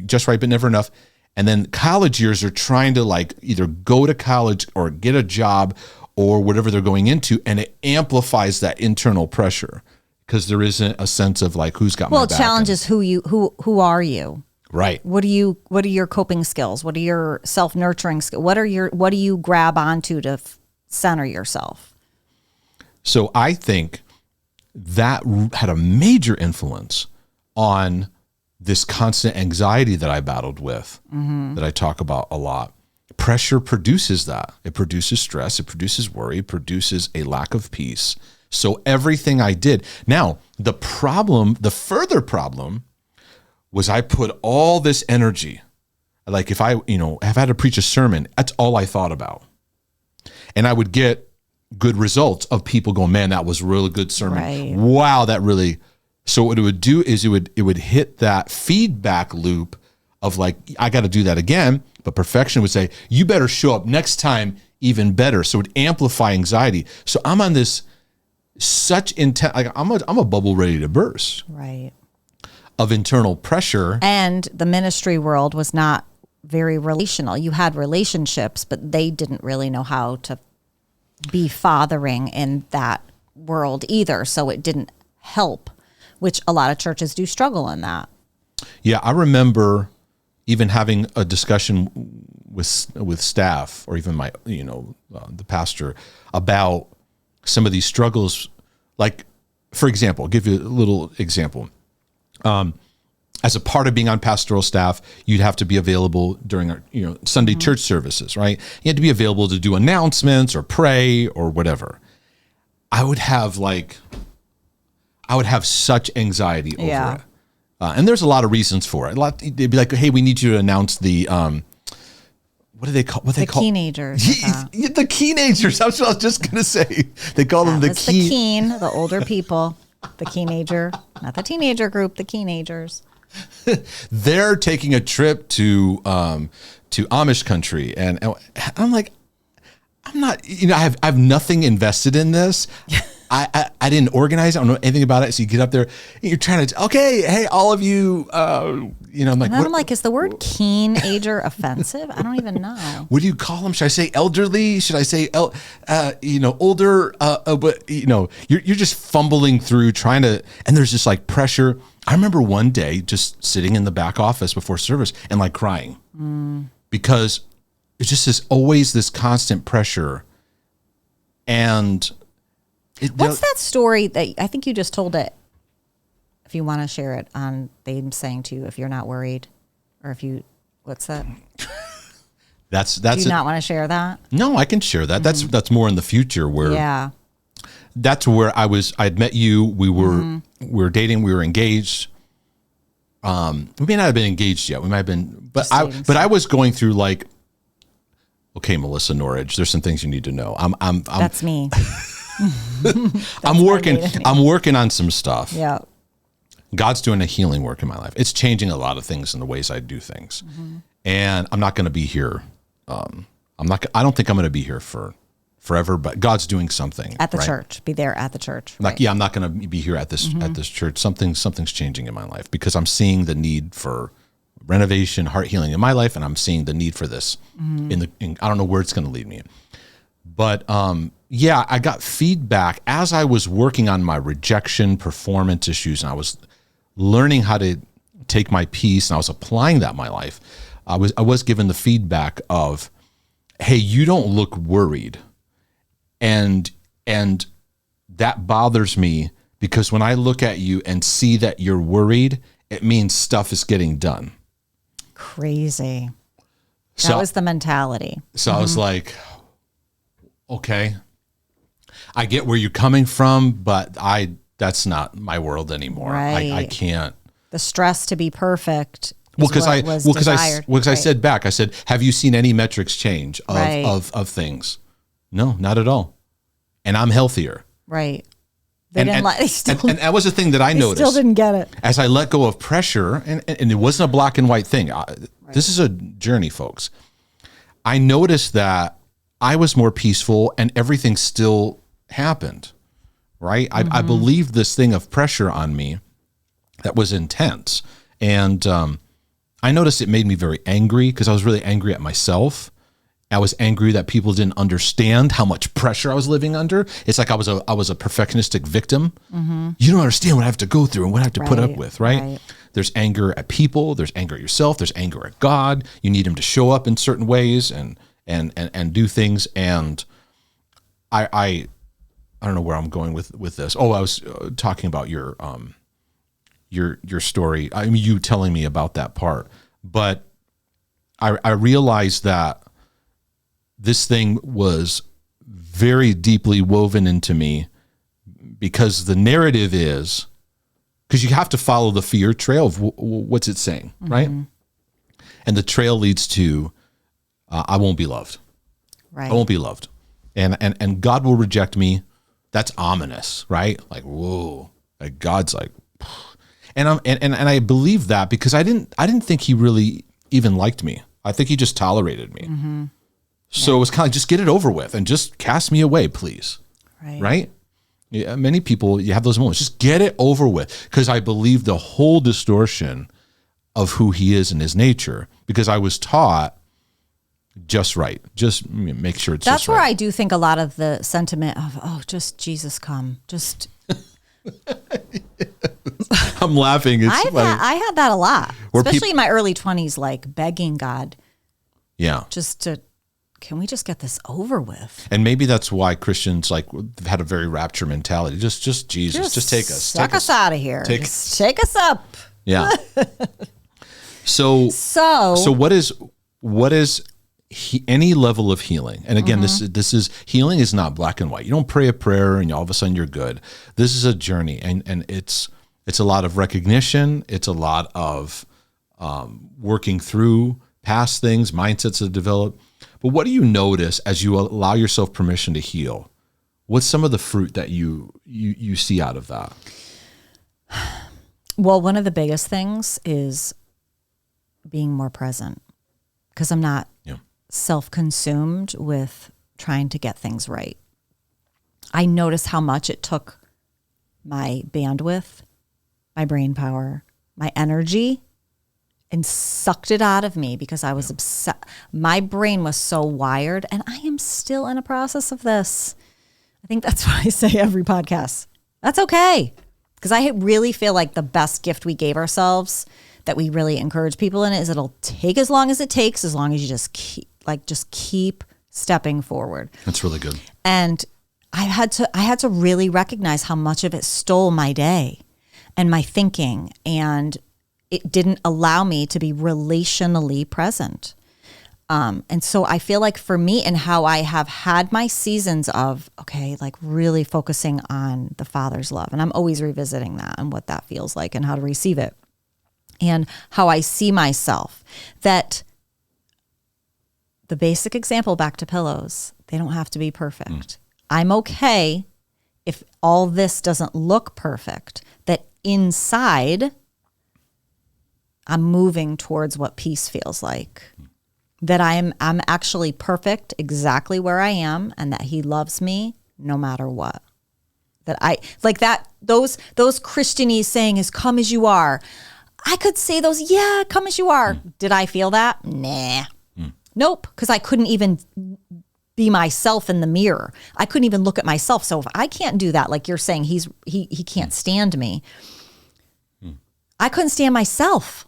just right, but never enough. And then college years are trying to like either go to college or get a job or whatever they're going into. And it amplifies that internal pressure because there isn't a sense of like, who's got my back. Well, challenge is who are you? Right. What are your coping skills? What are your self-nurturing skills? What do you grab onto to center yourself? So I think that had a major influence on this constant anxiety that I battled with, that I talk about a lot. Pressure produces that. It produces stress. It produces worry. It produces a lack of peace. So everything I did. Now, the further problem was I put all this energy, like if I, have had to preach a sermon, that's all I thought about. And I would get good results of people going, man, that was a really good sermon. Right. Wow, that really. So what it would do is it would hit that feedback loop of like, I got to do that again. But perfection would say, you better show up next time even better. So it would amplify anxiety. So I'm on this such intense, like I'm a bubble ready to burst. Right. Of internal pressure. And the ministry world was not very relational. You had relationships, but they didn't really know how to be fathering in that world either. So it didn't help, which a lot of churches do struggle in that. Yeah, I remember even having a discussion with staff or even my, the pastor about some of these struggles. Like, for example, I'll give you a little example. As a part of being on pastoral staff, you'd have to be available during our, Sunday church services, right? You had to be available to do announcements or pray or whatever. I would have such anxiety over it. And there's a lot of reasons for it. They'd be like, hey, we need you to announce the, what do they call? What they call teenagers? The teenagers. That's what I was just gonna say. They call them the the older people, the teenager, not the teenager group, the teenagers. They're taking a trip to Amish country, and I'm like, I'm not. I have nothing invested in this. I didn't organize it. I don't know anything about it. So you get up there, and you're trying to, okay, hey, all of you, I'm like, I'm like, is the word keen-ager offensive? I don't even know. What do you call them? Should I say elderly? Should I say, older? But you're just fumbling through trying to, and there's just like pressure. I remember one day just sitting in the back office before service and like crying because it's just always this constant pressure. And what's that story that I think you just told it? If you want to share it on them saying to you, if you're not worried, or if you, what's that? That's. Do you not want to share that? No, I can share that. That's more in the future where. Yeah. That's where I'd met you. We were dating. We were engaged. We may not have been engaged yet. We might have been, but I was going through like, okay, Melissa Norridge, there's some things you need to know. That's me. I'm working on some stuff. Yeah. God's doing a healing work in my life. It's changing a lot of things in the ways I do things. And I'm not going to be here. I don't think I'm going to be here for forever, but God's doing something at the church. Be there at the church. Like, I'm not going to be here at this church. Something's changing in my life because I'm seeing the need for renovation, heart healing in my life, and I'm seeing the need for this in I don't know where it's going to lead me. But I got feedback as I was working on my rejection performance issues, and I was learning how to take my peace, and I was applying that in my life. I was given the feedback of, hey, you don't look worried. And that bothers me because when I look at you and see that you're worried, it means stuff is getting done. Crazy. That was the mentality. So I was like, okay, I get where you're coming from, but that's not my world anymore. Right. I can't. The stress to be perfect. Because I said back, I said, have you seen any metrics change of things? No, not at all. And I'm healthier. Right. And that was the thing that I noticed. Still didn't get it. As I let go of pressure, and it wasn't a black and white thing. This is a journey, folks. I noticed that I was more peaceful and everything still happened, right? I believed this thing of pressure on me that was intense. And I noticed it made me very angry because I was really angry at myself. I was angry that people didn't understand how much pressure I was living under. It's like I was a perfectionistic victim. You don't understand what I have to go through and what I have to put up with, right? There's anger at people. There's anger at yourself. There's anger at God. You need him to show up in certain ways and do things. And I don't know where I'm going with this. Oh, I was talking about your story. I mean, you telling me about that part, but I realized that this thing was very deeply woven into me because the narrative is, because you have to follow the fear trail of what's it saying, right? And the trail leads to, I won't be loved. Right. I won't be loved. And God will reject me. That's ominous, right? Like, whoa, like God's like, and I believe that because I didn't think he really even liked me. I think he just tolerated me. So it was kind of like, just get it over with and just cast me away, please. Right? Yeah, many people, you have those moments. Just get it over with, because I believe the whole distortion of who he is and his nature, because I was taught just right. Just make sure it's That's just where right. I do think a lot of the sentiment of, oh, just Jesus come. Just... I'm laughing. It's I had that a lot, especially in my early 20s, like begging God. Yeah. Just to... Can we just get this over with? And maybe that's why Christians like had a very rapture mentality. Just Jesus, just take us. Suck us out of here. Take us up. Yeah. So what is any level of healing? And again, this is healing is not black and white. You don't pray a prayer and all of a sudden you're good. This is a journey, and it's a lot of recognition. It's a lot of working through past things, mindsets that develop. But what do you notice as you allow yourself permission to heal? What's some of the fruit that you see out of that? Well, one of the biggest things is being more present, because I'm not self-consumed with trying to get things right. I noticed how much it took my bandwidth, my brain power, my energy, and sucked it out of me because I was upset. My brain was so wired, and I am still in a process of this. I think that's what I say every podcast. That's okay. Because I really feel like the best gift we gave ourselves that we really encourage people in is it'll take as long as it takes, as long as you just keep stepping forward. That's really good. And I had to really recognize how much of it stole my day and my thinking, and it didn't allow me to be relationally present. And so I feel like for me, and how I have had my seasons of, okay, like really focusing on the Father's love. And I'm always revisiting that and what that feels like and how to receive it. And how I see myself, that the basic example, back to pillows, they don't have to be perfect. I'm okay if all this doesn't look perfect, that inside I'm moving towards what peace feels like, that I'm actually perfect exactly where I am, and that he loves me no matter what. That I like that those Christianese saying is come as you are. I could say those, yeah, come as you are. Did I feel that? Nah. Nope, because I couldn't even be myself in the mirror. I couldn't even look at myself. So if I can't do that, like you're saying, he can't stand me. I couldn't stand myself.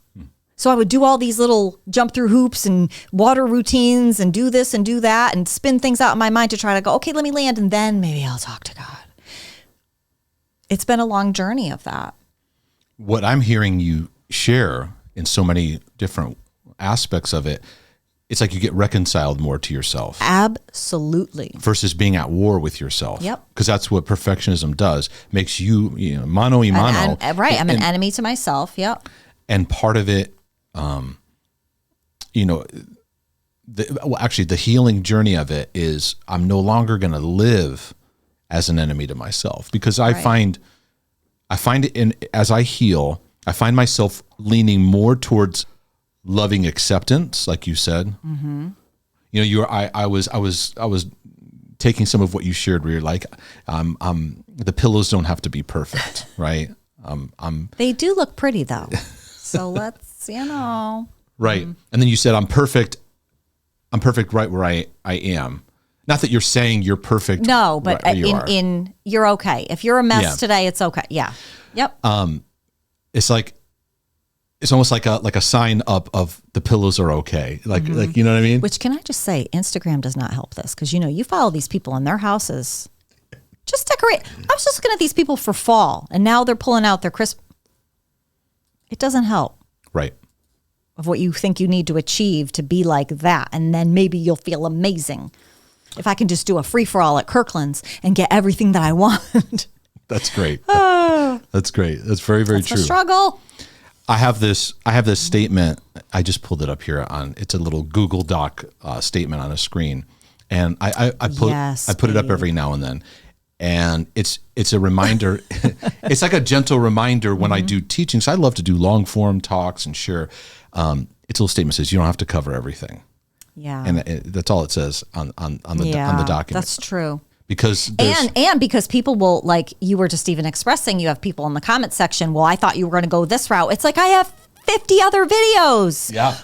So I would do all these little jump through hoops and water routines and do this and do that and spin things out in my mind to try to go, okay, let me land, and then maybe I'll talk to God. It's been a long journey of that. What I'm hearing you share in so many different aspects of it, it's like you get reconciled more to yourself. Absolutely. Versus being at war with yourself. Yep. Because that's what perfectionism does. Makes you, mano y mano. Right. I'm an enemy to myself. Yep. And part of it, actually the healing journey of it is I'm no longer going to live as an enemy to myself, because I find it as I heal, I find myself leaning more towards loving acceptance, like you said. I was taking some of what you shared where you're like, the pillows don't have to be perfect, right? They do look pretty though. So let's, Right. And then you said, I'm perfect right where I am. Not that you're saying you're perfect. No, but right where you're okay. If you're a mess Yeah. today, it's okay. Yeah. Yep. it's almost like a sign up of the pillows are okay. Like you know what I mean? Which, can I just say, Instagram does not help this, because you follow these people in their houses. Just decorate. I was just looking at these people for fall, and now they're pulling out their Christmas. It doesn't help. Right. Of what you think you need to achieve to be like that, and then maybe you'll feel amazing. If I can just do a free-for-all at Kirkland's and get everything that I want. That's great. That's great. That's very, very true. The struggle. I have this statement. I just pulled it up here it's a little Google Doc statement on a screen. And I put it up every now and then. And it's a reminder. It's like a gentle reminder when I do teaching. So I love to do long form talks and share. It's a little statement that says you don't have to cover everything. Yeah. And that's all it says on the document. That's true. Because and because people will, like you were just even expressing, you have people in the comment section, well, I thought you were going to go this route. It's like, I have 50 other videos. Yeah.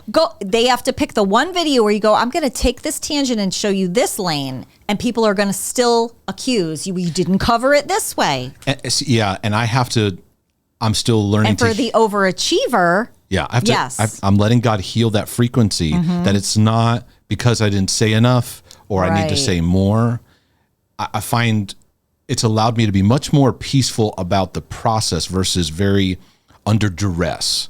They have to pick the one video where you go, I'm going to take this tangent and show you this lane, and people are going to still accuse you didn't cover it this way. And I'm still learning. And for the overachiever, I'm letting God heal that frequency, that it's not because I didn't say enough or I need to say more. I find it's allowed me to be much more peaceful about the process versus very under duress.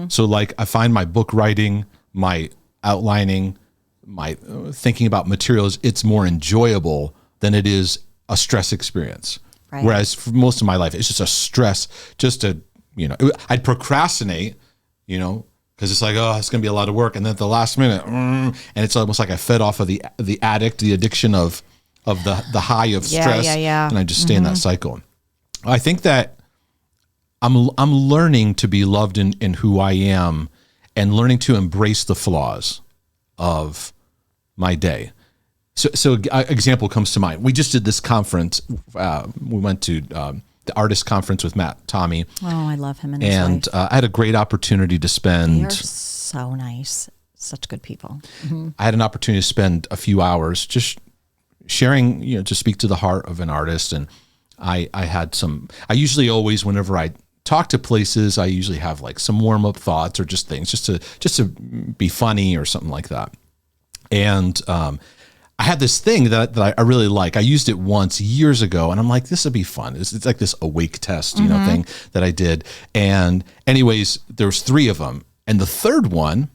So like I find my book writing, my outlining, my thinking about materials, it's more enjoyable than it is a stress experience. Right. Whereas for most of my life, it's just a stress, I'd procrastinate, because it's like, oh, it's going to be a lot of work. And then at the last minute, and it's almost like I fed off of the addiction of the high of stress. And I just stay in that cycle. I think that I'm learning to be loved in who I am and learning to embrace the flaws of my day. So an example comes to mind. We just did this conference. We went to the artist conference with Matt Tommy. Oh, I love him and his wife. I had a great opportunity to spend. They're so nice. Such good people. I had an opportunity to spend a few hours just sharing, to speak to the heart of an artist. And I usually always, whenever I talk to places, I usually have like some warm up thoughts or just things just to be funny or something like that. And, I had this thing that I really like. I used it once years ago, and I'm like, this would be fun. It's like this awake test, thing that I did. And anyways, there's 3 of them. And the third one,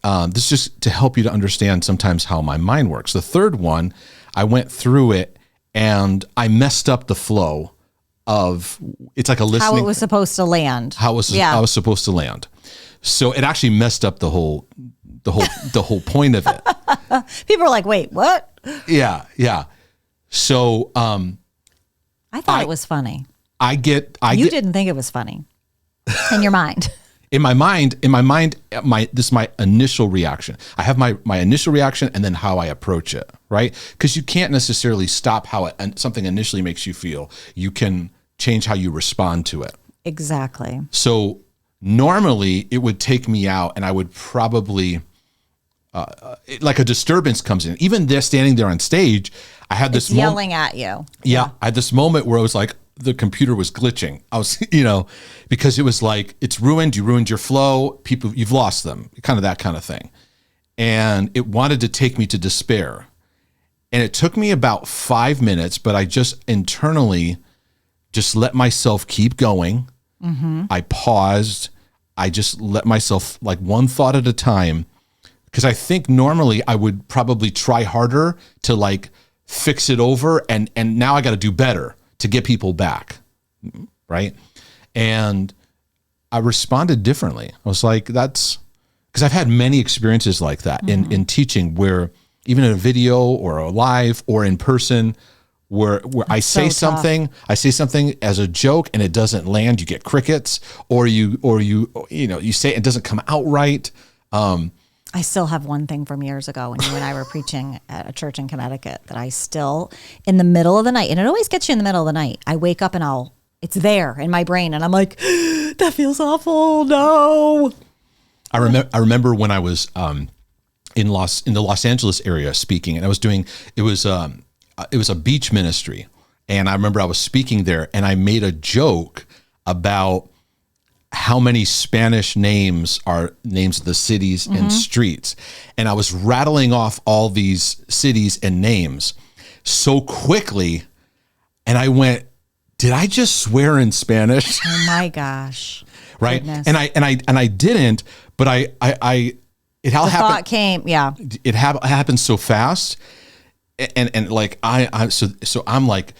this is just to help you to understand sometimes how my mind works. The third one, I went through it and I messed up the flow of, it's like a listening. How it was supposed to land. I was supposed to land. So it actually messed up the whole point of it. People are like, wait, what? Yeah. So, I thought it was funny. You didn't think it was funny in your mind. In my mind, this is my initial reaction. I have my initial reaction and then how I approach it, right? Because you can't necessarily stop how something initially makes you feel. You can change how you respond to it. Exactly. So normally it would take me out and I would probably, like a disturbance comes in. Even there, standing there on stage, I had this yelling at you. Yeah. I had this moment where I was like, the computer was glitching. I was, because it was like, it's ruined. You ruined your flow. People, you've lost them. Kind of that kind of thing. And it wanted to take me to despair. And it took me about 5 minutes, but I just internally just let myself keep going. I paused. I just let myself, like, one thought at a time. Because I think normally I would probably try harder to like fix it over. And now I got to do better to get people back, right? And I responded differently. I was like, that's because I've had many experiences like that in teaching, where even in a video or a live or in person, where I say something as a joke and it doesn't land, you get crickets, or you say it doesn't come out right. I still have one thing from years ago when you and I were preaching at a church in Connecticut that I still, in the middle of the night, and it always gets you in the middle of the night, I wake up and it's there in my brain and I'm like, that feels awful, no. I remember when I was in the Los Angeles area speaking, and I was doing it was a beach ministry, and I remember I was speaking there, and I made a joke about how many Spanish names are names of the cities and streets, and I was rattling off all these cities and names so quickly, and I went, "Did I just swear in Spanish?" Oh my gosh! Right, Goodness. and I didn't, but it all happened. Thought came, yeah. It happened so fast, and like so I'm like,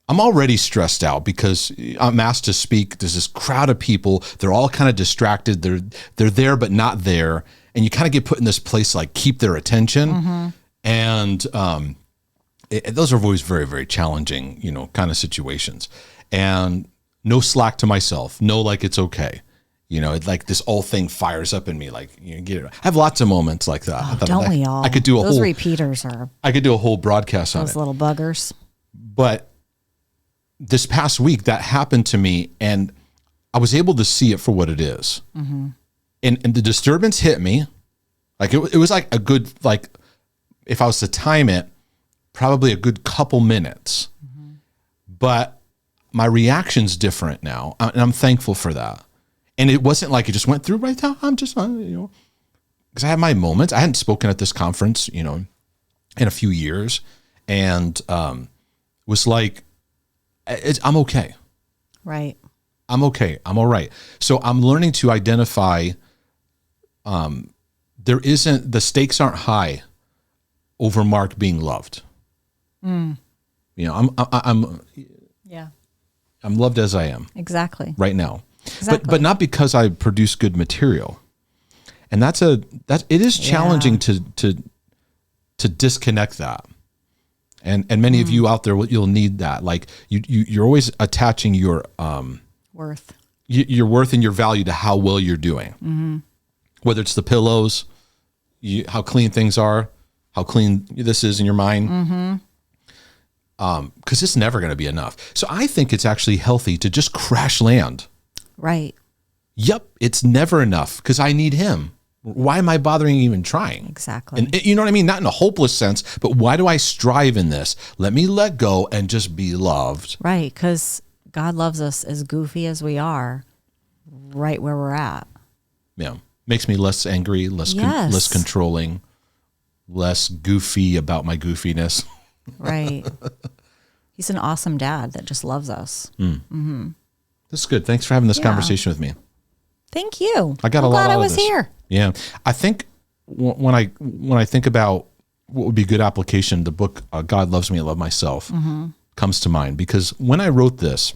I'm already stressed out because I'm asked to speak. There's this crowd of people. They're all kind of distracted. They're there but not there, and you kind of get put in this place like keep their attention, and those are always very, very challenging, kind of situations. And no slack to myself. No, like it's okay. Like this whole thing fires up in me. Like get it. I have lots of moments like that. Oh, don't we all? I could do those repeaters are. I could do a whole broadcast on it. Those little buggers. But this past week that happened to me, and I was able to see it for what it is. And the disturbance hit me. Like it was like a good, like if I was to time it, probably a good couple minutes. But my reaction's different now, and I'm thankful for that. And it wasn't like it just went through right now. I'm just, because I had my moments. I hadn't spoken at this conference, in a few years, and was like, I'm okay. Right. I'm okay. I'm all right. So I'm learning to identify. The stakes aren't high over Mark being loved. I'm loved as I am. Exactly. Right now. Exactly. But not because I produce good material. And it is challenging to disconnect that. And many of you out there, you'll need that. Like you're always attaching your worth. Your worth and your value to how well you're doing. Whether it's the pillows, how clean things are, how clean this is in your mind. Because it's never going to be enough. So I think it's actually healthy to just crash land. Right. Yep. It's never enough because I need him. Why am I bothering even trying? Exactly. And you know what I mean? Not in a hopeless sense, but why do I strive in this? Let me let go and just be loved. Right. Because God loves us as goofy as we are, right where we're at. Yeah. Makes me less angry, less controlling, less goofy about my goofiness. Right. He's an awesome dad that just loves us. That's good. Thanks for having this conversation with me. Thank you. I got a lot out of this. Glad I was here. Yeah. I think when I think about what would be good application, the book God Loves Me, I Love Myself comes to mind, because when I wrote this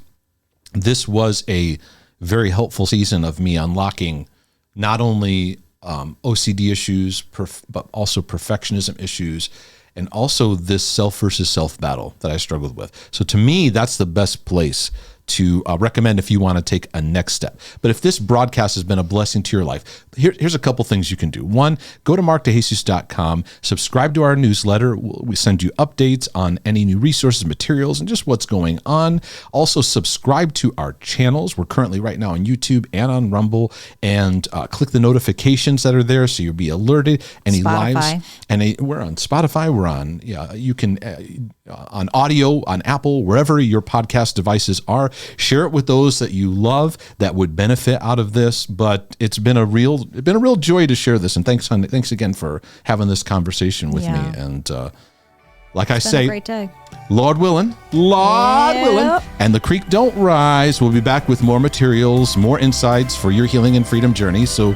was a very helpful season of me unlocking not only OCD issues, but also perfectionism issues, and also this self versus self battle that I struggled with. So to me, that's the best place to recommend if you want to take a next step. But if this broadcast has been a blessing to your life, here's a couple things you can do. One, go to markdejesus.com, subscribe to our newsletter. We send you updates on any new resources, materials, and just what's going on. Also, subscribe to our channels. We're currently right now on YouTube and on Rumble, and click the notifications that are there so you'll be alerted. Any lives. And we're on Spotify. We're on, you can, on audio, on Apple, wherever your podcast devices are. Share it with those that you love that would benefit out of this. But it's been a real joy to share this. And thanks again for having this conversation with me. And like I say, great day. Lord willing, and the creek don't rise. We'll be back with more materials, more insights for your healing and freedom journey. So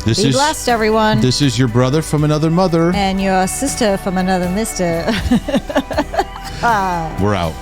be blessed, everyone. This is your brother from another mother. And your sister from another mister. We're out.